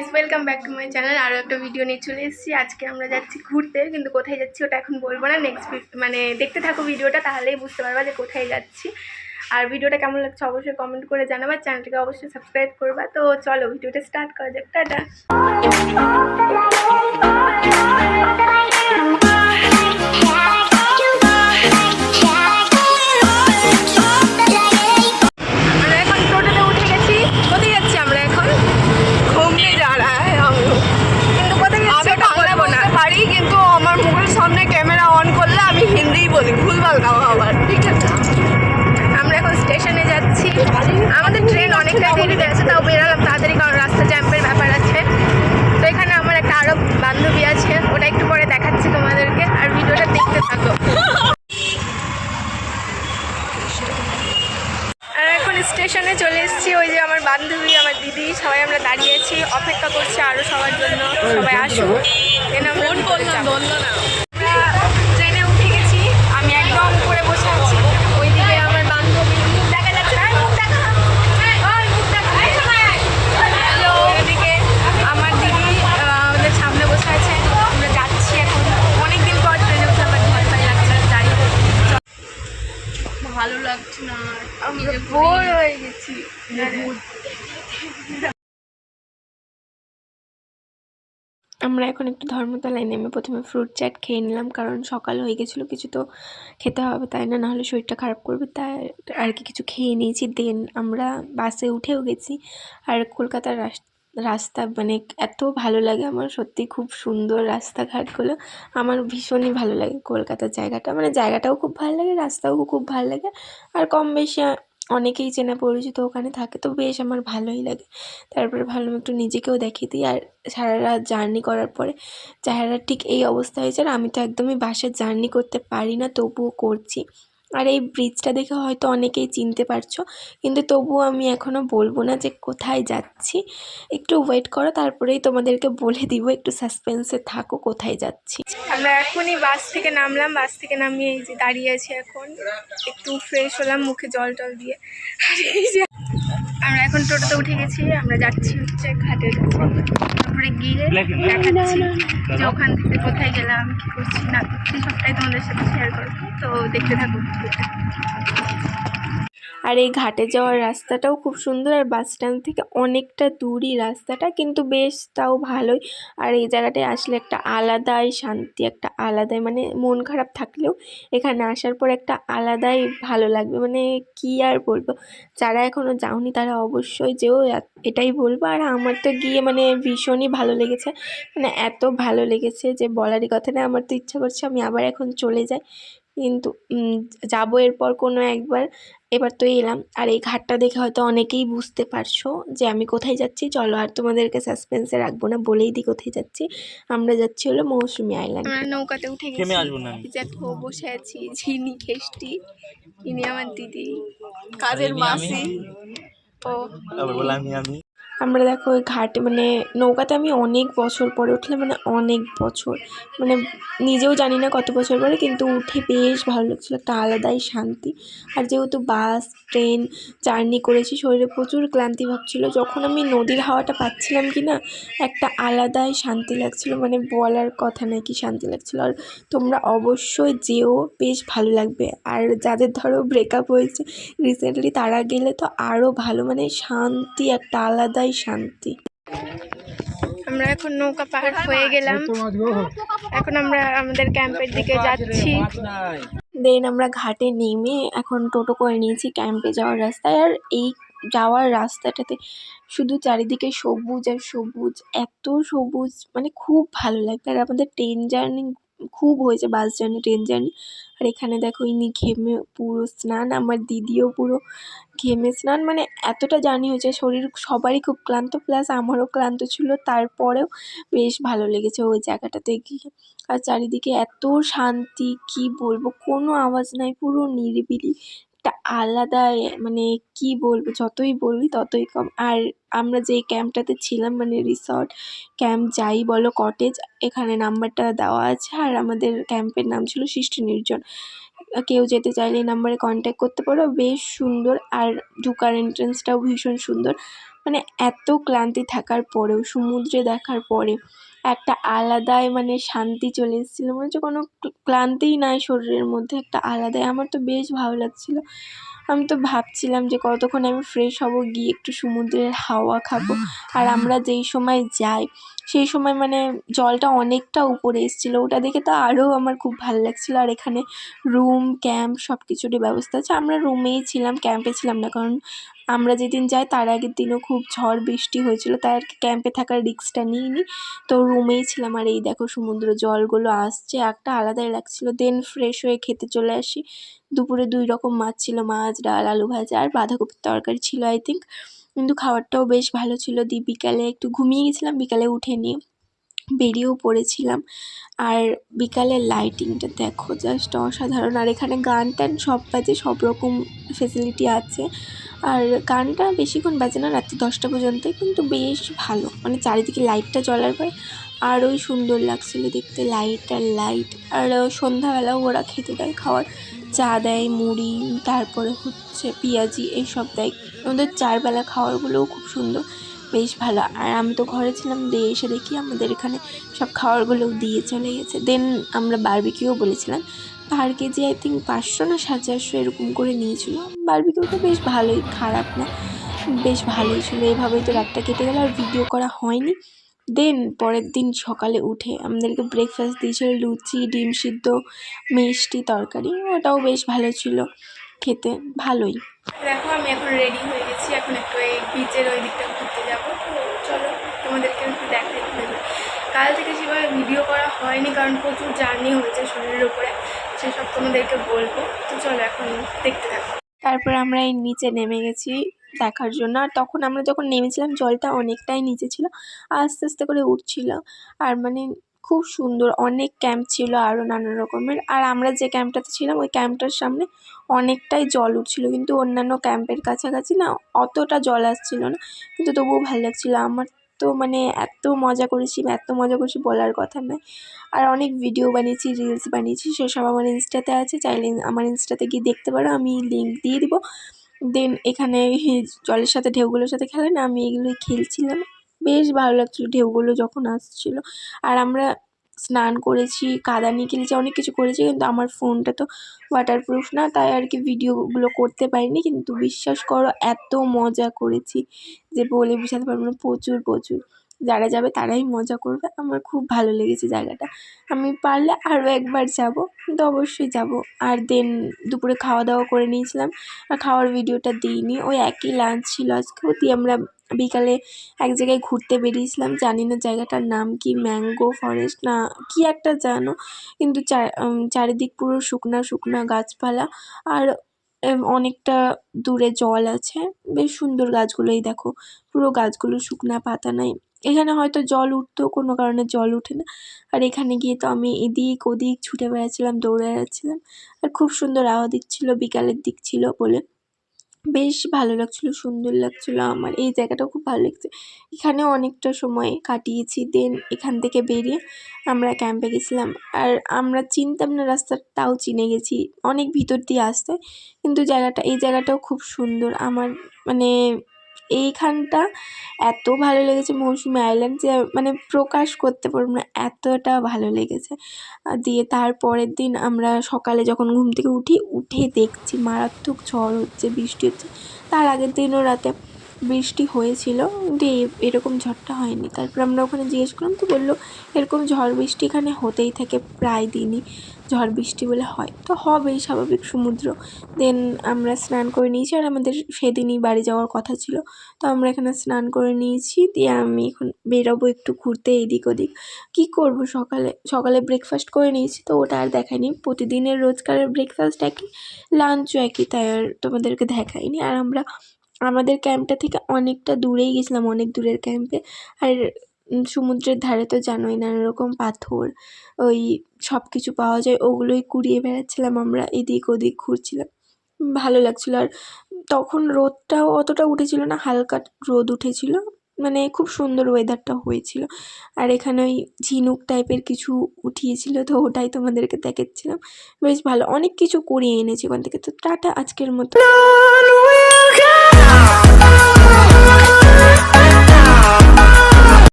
Guys, welcome back to my channel. আরও একটা video নিয়ে চলে এসেছি। আজকে আমরা যাচ্ছি ঘুরতে, কিন্তু কোথায় যাচ্ছি ওটা এখন বলবো না। নেক্সট মানে দেখতে থাকো ভিডিওটা, তাহলেই বুঝতে পারবা যে কোথায় যাচ্ছি। আর ভিডিওটা কেমন লাগছে অবশ্যই কমেন্ট করে জানাবা, চ্যানেলটাকে অবশ্যই সাবস্ক্রাইব করবা। তো চলো ভিডিওটা স্টার্ট করা যাক। টাটা। আমরা এখন স্টেশনে যাচ্ছি। আমাদের ট্রেন অনেকটা দেরিতে আছে, তাও বেরালাম তাড়াতাড়ি, কারণ রাস্তা জ্যাম্পের ব্যাপার আছে। তো এখানে আমার একটা আরও বান্ধবী আছে, ওটা একটু পরে দেখাচ্ছি তোমাদেরকে, আর ভিডিওটা দেখতে থাকো। আর এখন স্টেশনে চলে এসেছি। ওই যে আমার বান্ধবী, আমার দিদি, সবাই আমরা দাঁড়িয়েছি, অপেক্ষা করছি আরও সবার জন্য। সবাই আসুক, ট্রেনে উঠে গেছি। আমি একদম উপরে বসে আছি, ওইদিকে আমার বান্ধবী, দেখা যাচ্ছে না, ওইদিকে আমার দিদি আমাদের সামনে বসে আছে। আমরা যাচ্ছি এখন, অনেকদিন পর ট্রেনে উঠে আমার ভয় ভয় লাগছে, দাঁড়িয়ে ভালো লাগছে না, আমরা বোর হয়ে গেছি। আমরা এখন একটু ধর্মতলায় নেমে প্রথমে ফ্রুট চাট খেয়ে নিলাম, কারণ সকাল হয়ে গেছিলো, কিছু তো খেতে হবে তাই না, নাহলে শরীরটা খারাপ করবে, তাই আর কি কিছু খেয়ে নিয়েছি। দেন আমরা বাসে উঠেও গেছি। আর কলকাতার রাস্তা মানে এত ভালো লাগে আমার, সত্যি খুব সুন্দর রাস্তাঘাটগুলো। আমার ভীষণই ভালো লাগে কলকাতার জায়গাটা, মানে জায়গাটাও খুব ভালো লাগে, রাস্তাও খুব ভালো লাগে। আর কম বেশি অনেকেই চেনা পরিচিত ওখানে থাকে, তো বেশ আমার ভালোই লাগে। তারপরে ভাবলাম একটু নিজেকেও দেখিয়ে দিই। আর সারা রাত জার্নি করার পরে চেহারা ঠিক এই অবস্থা হয়েছে। আর আমি তো একদমই বাসে জার্নি করতে পারি না, তবুও করছি। আর এই ব্রিজটা দেখে হয়তো অনেকেই চিনতে পারছো, কিন্তু তবুও আমি এখনও বলবো না যে কোথায় যাচ্ছি। একটু ওয়েট করো, তারপরেই তোমাদেরকে বলে দিব। একটু সাসপেন্সে থাকো কোথায় যাচ্ছি। আমরা এখনই বাস থেকে নামলাম, বাস থেকে নামিয়ে এই যে দাঁড়িয়ে আছি। এখন একটু ফ্রেশ হলাম, মুখে জল টল দিয়ে। আমরা এখন টোটোতে উঠে গেছি, আমরা যাচ্ছি হচ্ছে ঘাটের কাছে। তারপরে গিয়ে দেখাচ্ছি যে ওখান থেকে কোথায় গেলাম, কী করছি না করছি, সবটাই তোমাদের সাথে শেয়ার করবো। তো দেখতে থাকো। আর এই ঘাটে যাওয়ার রাস্তাটাও খুব সুন্দর, আর বাস স্ট্যান্ড থেকে অনেকটা দূরই রাস্তাটা, কিন্তু বেশ তাও ভালোই। আর এই জায়গাটায় আসলে একটা আলাদাই শান্তি, একটা আলাদাই, মানে মন খারাপ থাকলেও এখানে আসার পর একটা আলাদাই ভালো লাগবে। মানে কি আর বলবো, যারা এখনও যাওনি তারা অবশ্যই যেও, এটাই বলবো। আর আমার তো গিয়ে মানে ভীষণই ভালো লেগেছে, মানে এত ভালো লেগেছে যে বলারই কথা না। আমার তো ইচ্ছা করছে আমি আবার এখন চলে যাই, কিন্তু যাবো এরপর কোনো একবার। এবার তো এলাম। আর এই ঘাটটা দেখে হয়তো অনেকেই বুঝতে পারছো যে আমি কোথায় যাচ্ছি। চলো আর তোমাদেরকে সাসপেন্সে রাখবো না, বলেই দিই কোথায় যাচ্ছি। আমরা যাচ্ছি হলো মৌসুমী আইল্যান্ড। আমরা নৌকাতে উঠে গেছি, দেখো বসে আছি ঝিনি খেষ্টি, ইনি আমার দিদি, কাজের মাসি। ও আমরা দেখো ওই ঘাটে, মানে নৌকাতে আমি অনেক বছর পরে উঠলাম, মানে অনেক বছর, মানে নিজেও জানি না কত বছর পরে, কিন্তু উঠে বেশ ভালো লাগছিলো, একটা আলাদাই শান্তি। আর যেহেতু বাস ট্রেন জার্নি করেছি, শরীরে প্রচুর ক্লান্তি ভাবছিলো, যখন আমি নদীর হাওয়াটা পাচ্ছিলাম কি না, একটা আলাদাই শান্তি লাগছিলো, মানে বলার কথা না কি শান্তি লাগছিলো। আর তোমরা অবশ্যই যেও, বেশ ভালো লাগবে। আর যাদের ধরো ব্রেকআপ হয়েছে রিসেন্টলি, তারা গেলে তো আরও ভালো, মানে শান্তি, একটা আলাদাই শান্তি। আমরা এখন নৌকা পার হয়ে গেলাম, এখন আমরা আমাদের ক্যাম্পের দিকে যাচ্ছি। দেন আমরা ঘাটে নেমে এখন টোটো করে নিয়েছি ক্যাম্পে যাওয়ার রাস্তায়। আর এই যাওয়ার রাস্তাটাতে শুধু চারিদিকে সবুজ আর সবুজ, এত সবুজ, মানে খুব ভালো লাগবে। আর আমাদের ট্রেন জার্নি খুব হয়েছে, বাস জার্নি ট্রেন জার্নি। আর এখানে দেখো ইনি ঘেমে পুরো স্নান, আমার দিদিও পুরো ঘেমে স্নান, মানে এতটা জার্নি হয়েছে, শরীর সবারই খুব ক্লান্ত, প্লাস আমারও ক্লান্ত ছিল, তারপরেও বেশ ভালো লেগেছে ওই জায়গাটাতে গিয়ে। আর চারিদিকে এত শান্তি, কি বলবো, কোনো আওয়াজ নাই, পুরো নিরিবিলি, একটা আলাদাই, মানে কি বলবো, যতই বলি ততই কম। আর আমরা যেই ক্যাম্পটাতে ছিলাম, মানে রিসর্ট ক্যাম্প যাই বলো, কটেজ, এখানে নাম্বারটা দেওয়া আছে। আর আমাদের ক্যাম্পের নাম ছিল সৃষ্টি নির্জন। কেউ যেতে চাইলে এই নাম্বারে কন্ট্যাক্ট করতে পারো, বেশ সুন্দর। আর ঢোকার এন্ট্রেন্সটাও ভীষণ সুন্দর। মানে এত ক্লান্তি থাকার পরেও সমুদ্রে দেখার পরে একটা আলাদাই মানে শান্তি চলে এসেছিলো, মনে হচ্ছে কোনো ক্লান্তিই নাই শরীরের মধ্যে, একটা আলাদাই। আমার তো বেশ ভালো লাগছিলো। আমি তো ভাবছিলাম যে কতক্ষণ আমি ফ্রেশ হব, গিয়ে একটু সমুদ্রের হাওয়া খাবো। আর আমরা যেই সময় যাই সেই সময় মানে জলটা অনেকটা উপরে এসেছিলো, ওটা দেখে তো আরও আমার খুব ভালো লাগছিলো। আর এখানে রুম ক্যাম্প সব কিছুরই ব্যবস্থা আছে। আমরা রুমেই ছিলাম, ক্যাম্পে ছিলাম না, কারণ আমরা যেদিন যাই তার আগের দিনও খুব ঝড় বৃষ্টি হয়েছিল, তাই আর কি ক্যাম্পে থাকার রিস্কটা নিইনি, তো রুমেই ছিলাম। আর এই দেখো সমুদ্র জলগুলো আসছে, একটা আলাদাই লাগছিলো। দেন ফ্রেশ হয়ে খেতে চলে আসি। দুপুরে 2 রকম মাছ ছিল, মাছ, ডাল, আলু ভাজা আর বাঁধাকপির তরকারি ছিল আই থিঙ্ক, কিন্তু খাবারটাও বেশ ভালো ছিল। দিয়ে বিকালে একটু ঘুমিয়ে গেছিলাম, বিকালে উঠে নিয়ে বেরিয়েও পড়েছিলাম। আর বিকালের লাইটিংটা দেখো জাস্ট অসাধারণ। আর এখানে গান টান সব বাজে, সব রকম ফেসিলিটি আছে। আর গানটা বেশিক্ষণ বাজে না, রাত্রি 10টা পর্যন্তই, কিন্তু বেশ ভালো। মানে চারিদিকে লাইটটা জ্বলার পরে আরোই সুন্দর লাগছিলো দেখতে, লাইট আর লাইট। আর সন্ধ্যাবেলাও ওরা খেতে দেয়, খাওয়ার চা দেয়, মুড়ি, তারপরে হচ্ছে পেঁয়াজি, এইসব দেয়। ওদের 4 বেলা খাওয়ারগুলোও খুব সুন্দর, বেশ ভালো। আর আমি তো ঘরে ছিলাম, দিয়ে এসে দেখি আমাদের এখানে সব খাবারগুলো দিয়ে চলে গেছে। দেন আমরা বারবিকিউ বলেছিলাম, পার কেজি আই থিঙ্ক 500 না 450 এরকম করে নিয়েছিল। বারবিকিউটা বেশ ভালোই, খারাপ না, বেশ ভালোই ছিল। এভাবেই তো রাতটা কেটে গেল, আর ভিডিও করা হয়নি। দেন পরের দিন সকালে উঠে আমাদেরকে ব্রেকফাস্ট দিয়েছিল লুচি, ডিম সিদ্ধ, মিষ্টি, তরকারি, ওটাও বেশ ভালো ছিল খেতে, ভালোই। দেখো আমি এখন রেডি হয়ে গেছি, এখন একটু এই বিচের ওই দিকটা ঘুরতে যাবো, তো চলো তোমাদেরকে একটু দেখাই ঘুরে। কাল থেকে সেভাবে ভিডিও করা হয়নি, কারণ প্রচুর জার্নি হয়েছে শরীরের উপরে, সেসব তোমাদেরকে বলবো। তো চলো এখন দেখতে থাকো। তারপরে আমরা এই নিচে নেমে গেছি দেখার জন্য। আর তখন আমরা যখন নেমেছিলাম জলটা অনেকটাই নিচে ছিল, আস্তে আস্তে করে উঠছিল। আর মানে খুব সুন্দর, অনেক ক্যাম্প ছিল আরও নানা রকমের। আর আমরা যে ক্যাম্পটাতে ছিলাম ওই ক্যাম্পটার সামনে অনেকটাই জল উঠছিল, কিন্তু অন্যান্য ক্যাম্পের কাছাকাছি না অতটা জল আসছিল না, কিন্তু তবুও ভালো লাগছিলো। আমার তো মানে এত মজা করেছি, বলার কথা নয়। আর অনেক ভিডিও বানিয়েছি, রিলস বানিয়েছি, সেসব আমার ইনস্টাতে আছে, চাইলে আমার ইনস্টাতে গিয়ে দেখতে পারো, আমি লিঙ্ক দিয়ে দিব। দেন এখানে জলের সাথে ঢেউগুলোর সাথে খেলে না, আমি এগুলোই খেলছিলাম, বেশ ভালো লাগছিলো ঢেউগুলো যখন আসছিল। আর আমরা স্নান করেছি, কাঁদানি খেলেছি, অনেক কিছু করেছি, কিন্তু আমার ফোনটা তো ওয়াটারপ্রুফ না, তাই আর কি ভিডিওগুলো করতে পারিনি। কিন্তু বিশ্বাস করো এত মজা করেছি যে বলে বোঝাতে পারবো না, প্রচুর প্রচুর। যারা যাবে তারাই মজা করবে, আমার খুব ভালো লেগেছে জায়গাটা। আমি পারলে আরও একবার যাব, কিন্তু অবশ্যই যাব। আর দেন দুপুরে খাওয়া দাওয়া করে নিয়েছিলাম, আর খাওয়ার ভিডিওটা দিইনি, ওই একই লাঞ্চ ছিল আজকেও। দিয়ে আমরা বিকালে এক জায়গায় ঘুরতে বেরিয়েছিলাম, জানি না জায়গাটার নাম কি, ম্যাঙ্গো ফরেস্ট না কি একটা জানো, কিন্তু চারিদিক পুরো শুকনা শুকনা গাছপালা, আর অনেকটা দূরে জল আছে, বেশ সুন্দর। গাছগুলো এই দেখো, পুরো গাছগুলো শুকনা, পাতা নাই। এখানে হয়তো জল উঠতো, কোনো কারণে জল ওঠে না। আর এখানে গিয়ে তো আমি এদিক ওদিক ছুটে বেড়াচ্ছিলাম, দৌড়ে বেড়াচ্ছিলাম। আর খুব সুন্দর হাওয়া দিচ্ছিল, বিকালের দিক ছিল বলে বেশ ভালো লাগছিলো, সুন্দর লাগছিলো। আমার এই জায়গাটাও খুব ভালো লাগছে, এখানেও অনেকটা সময় কাটিয়েছি। দেন এখান থেকে বেরিয়ে আমরা ক্যাম্পে গেছিলাম। আর আমরা চিনতাম না রাস্তা, তাও চিনে গেছি, অনেক ভিতর দিয়ে আসতে, কিন্তু এই জায়গাটাও খুব সুন্দর। আমার মানে এইখানটা এত ভালো লেগেছে, মৌসুমী আইল্যান্ড, যে মানে প্রকাশ করতে পারবো না, এতটা ভালো লেগেছে। দিয়ে তারপরের দিন আমরা সকালে যখন ঘুম থেকে উঠে দেখছি মারাত্মক ঝড় হচ্ছে, বৃষ্টি হচ্ছে। তার আগের দিনও রাতে বৃষ্টি হয়েছিল, কিন্তু এরকম ঝড়টা হয়নি। তারপর আমরা ওখানে জিজ্ঞেস করলাম, তো বললো এরকম ঝড় বৃষ্টি এখানে হতেই থাকে, প্রায় দিনই ঝড় বৃষ্টি বলে হয়, তো হবেই, স্বাভাবিক সমুদ্র। দেন আমরা স্নান করে নিয়েছি, আর আমাদের সেদিনই বাড়ি যাওয়ার কথা ছিল, তো আমরা এখানে স্নান করে নিয়েছি। দিয়ে আমি এখন বেরোবো একটু ঘুরতে এদিক ওদিক। কী করবো, সকালে ব্রেকফাস্ট করে নিয়েছি, তো ওটা আর দেখাইনি। প্রতিদিনের রোজকারের ব্রেকফাস্ট একই, লাঞ্চও একই, তাই আর তোমাদেরকে দেখাইনি। আর আমরা আমাদের ক্যাম্পটা থেকে অনেকটা দূরেই গেছিলাম, অনেক দূরের ক্যাম্পে। আর সমুদ্রের ধারে তো জানোই নানা রকম পাথর, ওই সব কিছু পাওয়া যায়, ওগুলোই কুড়িয়ে বেড়াচ্ছিলাম আমরা, এদিক ওদিক ঘুরছিলাম, ভালো লাগছিলো। আর তখন রোদটাও অতটা উঠেছিল না, হালকা রোদ উঠেছিল, মানে খুব সুন্দর ওয়েদারটা হয়েছিল। আর এখানে ওই ঝিনুক টাইপের কিছু উঠিয়েছিল, তো ওটাই তোমাদেরকে দেখাচ্ছিলাম, বেশ ভালো। অনেক কিছু কুড়িয়ে এনেছি ওখান থেকে। তো টাটা আজকের মতো।